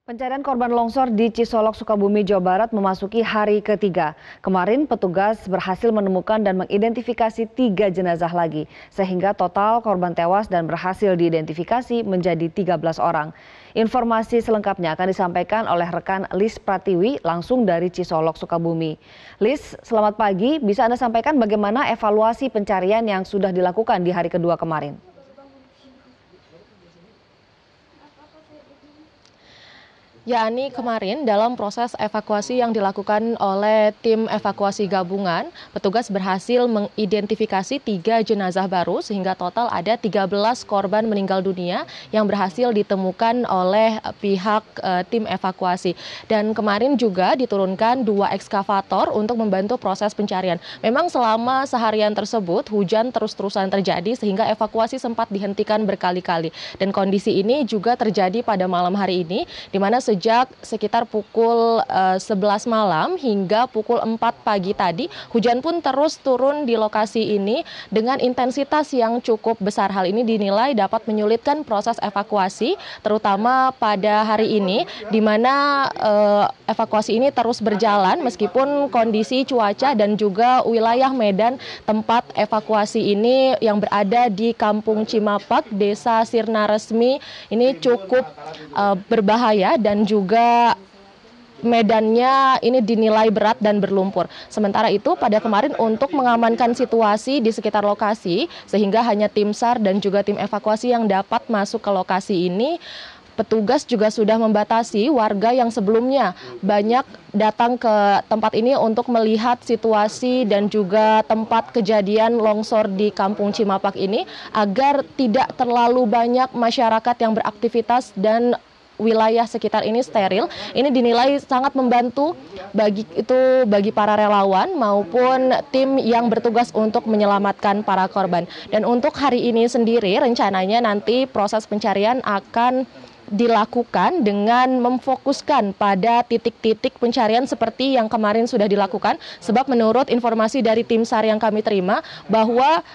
Pencarian korban longsor di Cisolok, Sukabumi, Jawa Barat memasuki hari ketiga. Kemarin petugas berhasil menemukan dan mengidentifikasi 3 jenazah lagi, sehingga total korban tewas dan berhasil diidentifikasi menjadi 13 orang. Informasi selengkapnya akan disampaikan oleh rekan Lis Pratiwi langsung dari Cisolok, Sukabumi. Lis, selamat pagi. Bisa Anda sampaikan bagaimana evaluasi pencarian yang sudah dilakukan di hari kedua kemarin? Yakni kemarin dalam proses evakuasi yang dilakukan oleh tim evakuasi gabungan, petugas berhasil mengidentifikasi 3 jenazah baru sehingga total ada 13 korban meninggal dunia yang berhasil ditemukan oleh pihak tim evakuasi. Dan kemarin juga diturunkan 2 ekskavator untuk membantu proses pencarian. Memang selama seharian tersebut hujan terus-terusan terjadi sehingga evakuasi sempat dihentikan berkali-kali. Dan kondisi ini juga terjadi pada malam hari ini, di mana sejak sekitar pukul 11 malam hingga pukul 4 pagi tadi, hujan pun terus turun di lokasi ini dengan intensitas yang cukup besar. Hal ini dinilai dapat menyulitkan proses evakuasi, terutama pada hari ini, di mana evakuasi ini terus berjalan meskipun kondisi cuaca dan juga wilayah medan tempat evakuasi ini yang berada di Kampung Cimapak, Desa Sirna Resmi, ini cukup berbahaya dan juga medannya ini dinilai berat dan berlumpur. Sementara itu pada kemarin untuk mengamankan situasi di sekitar lokasi sehingga hanya tim SAR dan juga tim evakuasi yang dapat masuk ke lokasi ini, petugas juga sudah membatasi warga yang sebelumnya banyak datang ke tempat ini untuk melihat situasi dan juga tempat kejadian longsor di Kampung Cimapak ini agar tidak terlalu banyak masyarakat yang beraktivitas dan wilayah sekitar ini steril. Ini dinilai sangat membantu bagi para relawan maupun tim yang bertugas untuk menyelamatkan para korban. Dan untuk hari ini sendiri rencananya nanti proses pencarian akan dilakukan dengan memfokuskan pada titik-titik pencarian seperti yang kemarin sudah dilakukan, sebab menurut informasi dari tim SAR yang kami terima bahwa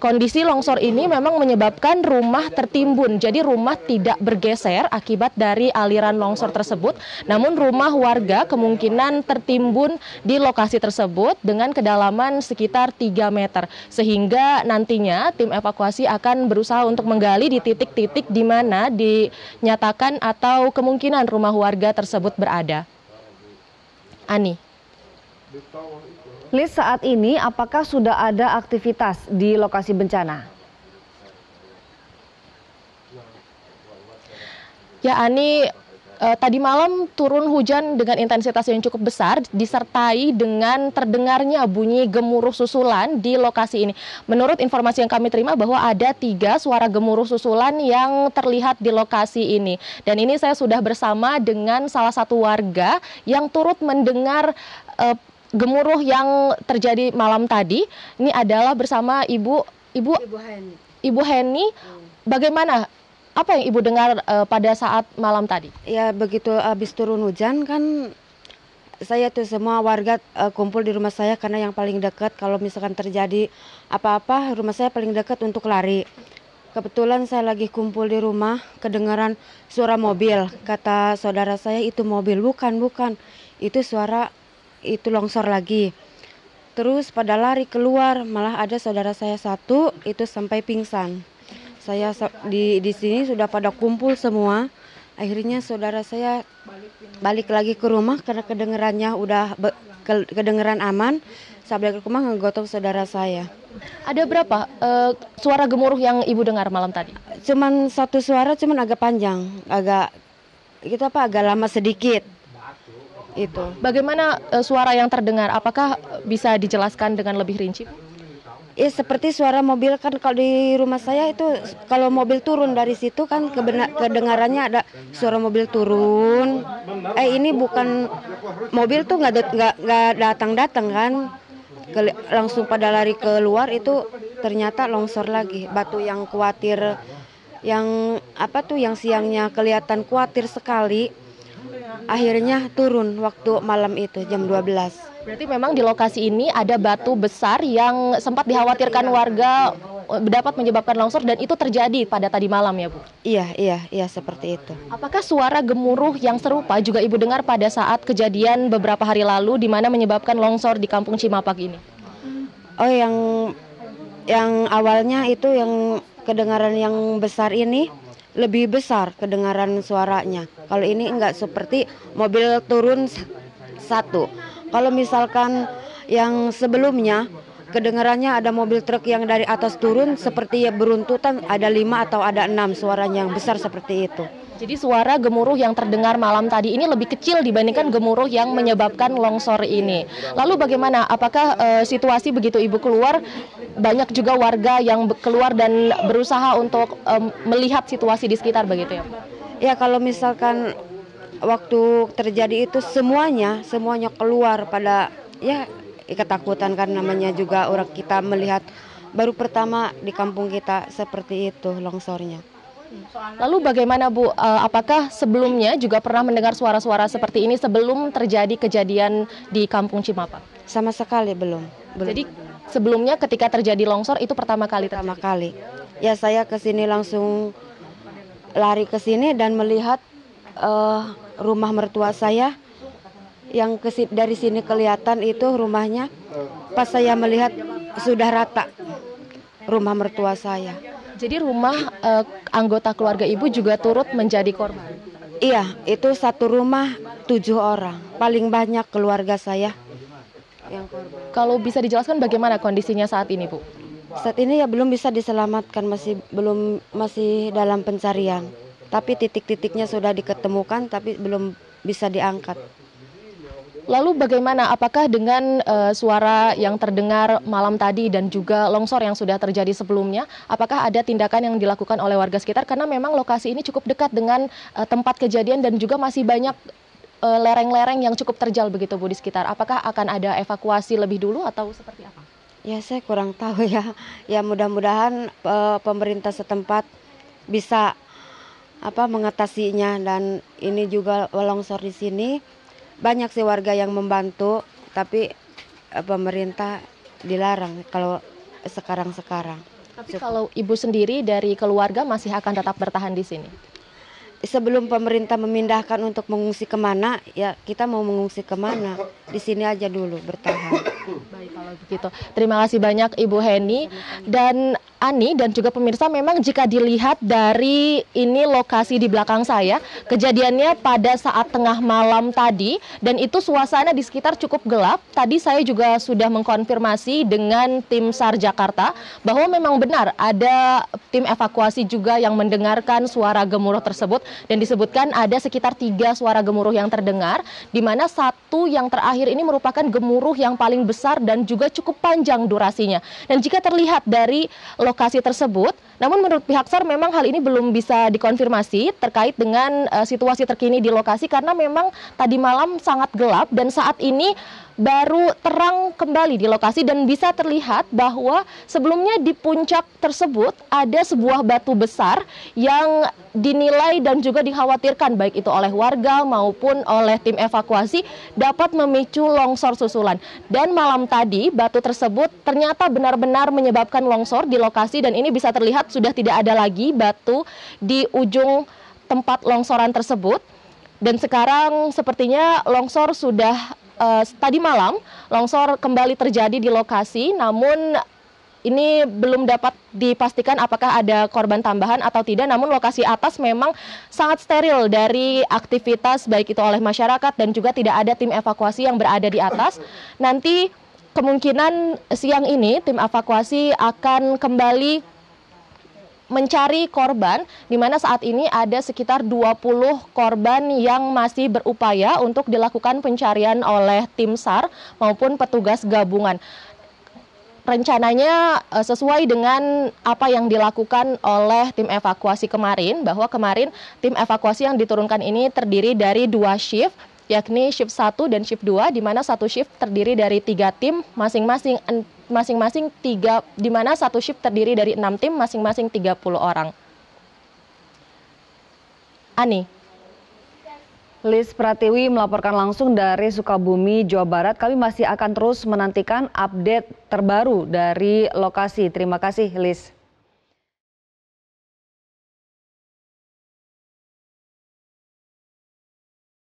kondisi longsor ini memang menyebabkan rumah tertimbun, jadi rumah tidak bergeser akibat dari aliran longsor tersebut, namun rumah warga kemungkinan tertimbun di lokasi tersebut dengan kedalaman sekitar 3 meter, sehingga nantinya tim evakuasi akan berusaha untuk menggali di titik-titik di mana dinyatakan atau kemungkinan rumah warga tersebut berada. Ani. Lis, saat ini apakah sudah ada aktivitas di lokasi bencana? Ya Ani, tadi malam turun hujan dengan intensitas yang cukup besar disertai dengan terdengarnya bunyi gemuruh susulan di lokasi ini. Menurut informasi yang kami terima bahwa ada 3 suara gemuruh susulan yang terlihat di lokasi ini. Dan ini saya sudah bersama dengan salah satu warga yang turut mendengar gemuruh yang terjadi malam tadi. Ini adalah bersama Ibu Heni. Bagaimana? Apa yang Ibu dengar pada saat malam tadi? Ya begitu habis turun hujan kan saya tuh semua warga kumpul di rumah saya karena yang paling dekat kalau misalkan terjadi apa-apa rumah saya paling dekat untuk lari. Kebetulan saya lagi kumpul di rumah kedengaran suara mobil. Kata saudara saya itu mobil, bukan itu suara itu longsor lagi. Terus pada lari keluar, malah ada saudara saya satu itu sampai pingsan. Saya di sini sudah pada kumpul semua. Akhirnya saudara saya balik lagi ke rumah karena kedengerannya udah kedengeran aman. Saya balik ke rumah ngegotong saudara saya. Ada berapa suara gemuruh yang Ibu dengar malam tadi? Cuman satu suara, cuman agak panjang, agak lama sedikit. Itu. Bagaimana suara yang terdengar? Apakah bisa dijelaskan dengan lebih rinci? Seperti suara mobil kan kalau di rumah saya itu kalau mobil turun dari situ kan kedengarannya ada suara mobil turun. Ini bukan mobil tuh nggak datang kan, langsung pada lari keluar itu ternyata longsor lagi. Batu yang khawatir, yang siangnya kelihatan khawatir sekali. Akhirnya turun waktu malam itu jam 12. Berarti memang di lokasi ini ada batu besar yang sempat dikhawatirkan warga dapat menyebabkan longsor dan itu terjadi pada tadi malam ya Bu? Iya seperti itu. Apakah suara gemuruh yang serupa juga Ibu dengar pada saat kejadian beberapa hari lalu di mana menyebabkan longsor di Kampung Cimapak ini? Oh, yang awalnya itu yang kedengaran yang besar ini lebih besar kedengaran suaranya. Kalau ini enggak, seperti mobil turun satu. Kalau misalkan yang sebelumnya kedengarannya ada mobil truk yang dari atas turun seperti beruntutan, ada 5 atau ada 6 suaranya yang besar seperti itu. Jadi suara gemuruh yang terdengar malam tadi ini lebih kecil dibandingkan gemuruh yang menyebabkan longsor ini. Lalu bagaimana? Apakah situasi begitu Ibu keluar, banyak juga warga yang keluar dan berusaha untuk melihat situasi di sekitar begitu ya? Ya, kalau misalkan waktu terjadi itu semuanya keluar pada ya ketakutan, kan namanya juga orang kita melihat baru pertama di kampung kita seperti itu longsornya. Lalu bagaimana Bu, apakah sebelumnya juga pernah mendengar suara-suara seperti ini sebelum terjadi kejadian di Kampung Cimapak? Sama sekali belum. Jadi sebelumnya ketika terjadi longsor itu pertama kali terjadi? Pertama kali. Ya, saya ke sini langsung lari ke sini dan melihat rumah mertua saya yang dari sini kelihatan itu rumahnya. Pas saya melihat sudah rata rumah mertua saya. Jadi rumah anggota keluarga Ibu juga turut menjadi korban? Iya, itu satu rumah 7 orang. Paling banyak keluarga saya yang korban. Kalau bisa dijelaskan bagaimana kondisinya saat ini Bu? Saat ini ya belum bisa diselamatkan, masih dalam pencarian. Tapi titik-titiknya sudah diketemukan tapi belum bisa diangkat. Lalu bagaimana, apakah dengan suara yang terdengar malam tadi dan juga longsor yang sudah terjadi sebelumnya, apakah ada tindakan yang dilakukan oleh warga sekitar? Karena memang lokasi ini cukup dekat dengan tempat kejadian dan juga masih banyak lereng-lereng yang cukup terjal begitu Bu di sekitar. Apakah akan ada evakuasi lebih dulu atau seperti apa? Ya, saya kurang tahu ya. Ya, mudah-mudahan pemerintah setempat bisa mengatasinya, dan ini juga longsor di sini. Banyak sih warga yang membantu, tapi pemerintah dilarang kalau sekarang-sekarang. Tapi kalau Ibu sendiri dari keluarga masih akan tetap bertahan di sini? Sebelum pemerintah memindahkan untuk mengungsi kemana, ya kita mau mengungsi kemana? Di sini aja dulu bertahan. Baik, kalau begitu. Terima kasih banyak Ibu Heni dan Ani dan juga pemirsa. Memang jika dilihat dari ini lokasi di belakang saya, kejadiannya pada saat tengah malam tadi dan itu suasana di sekitar cukup gelap. Tadi saya juga sudah mengkonfirmasi dengan tim SAR Jakarta bahwa memang benar ada tim evakuasi juga yang mendengarkan suara gemuruh tersebut dan disebutkan ada sekitar 3 suara gemuruh yang terdengar, di mana satu yang terakhir ini merupakan gemuruh yang paling besar dan juga cukup panjang durasinya. Dan jika terlihat dari lokasi tersebut, namun menurut pihak SAR memang hal ini belum bisa dikonfirmasi terkait dengan situasi terkini di lokasi karena memang tadi malam sangat gelap dan saat ini baru terang kembali di lokasi dan bisa terlihat bahwa sebelumnya di puncak tersebut ada sebuah batu besar yang dinilai dan juga dikhawatirkan baik itu oleh warga maupun oleh tim evakuasi dapat memicu longsor susulan. Dan malam tadi batu tersebut ternyata benar-benar menyebabkan longsor di lokasi dan ini bisa terlihat sudah tidak ada lagi batu di ujung tempat longsoran tersebut. Dan sekarang sepertinya longsor sudah tadi malam longsor kembali terjadi di lokasi, namun ini belum dapat dipastikan apakah ada korban tambahan atau tidak, namun lokasi atas memang sangat steril dari aktivitas baik itu oleh masyarakat dan juga tidak ada tim evakuasi yang berada di atas. Nanti kemungkinan siang ini tim evakuasi akan kembali mencari korban, di mana saat ini ada sekitar 20 korban yang masih berupaya untuk dilakukan pencarian oleh tim SAR maupun petugas gabungan. Rencananya sesuai dengan apa yang dilakukan oleh tim evakuasi kemarin, bahwa kemarin tim evakuasi yang diturunkan ini terdiri dari 2 shift, yakni shift 1 dan shift 2, di mana satu shift terdiri dari 3 tim masing-masing 3, di mana satu shift terdiri dari 6 tim masing-masing 30 orang. Ani. Lis Pratiwi melaporkan langsung dari Sukabumi, Jawa Barat. Kami masih akan terus menantikan update terbaru dari lokasi. Terima kasih, Lis.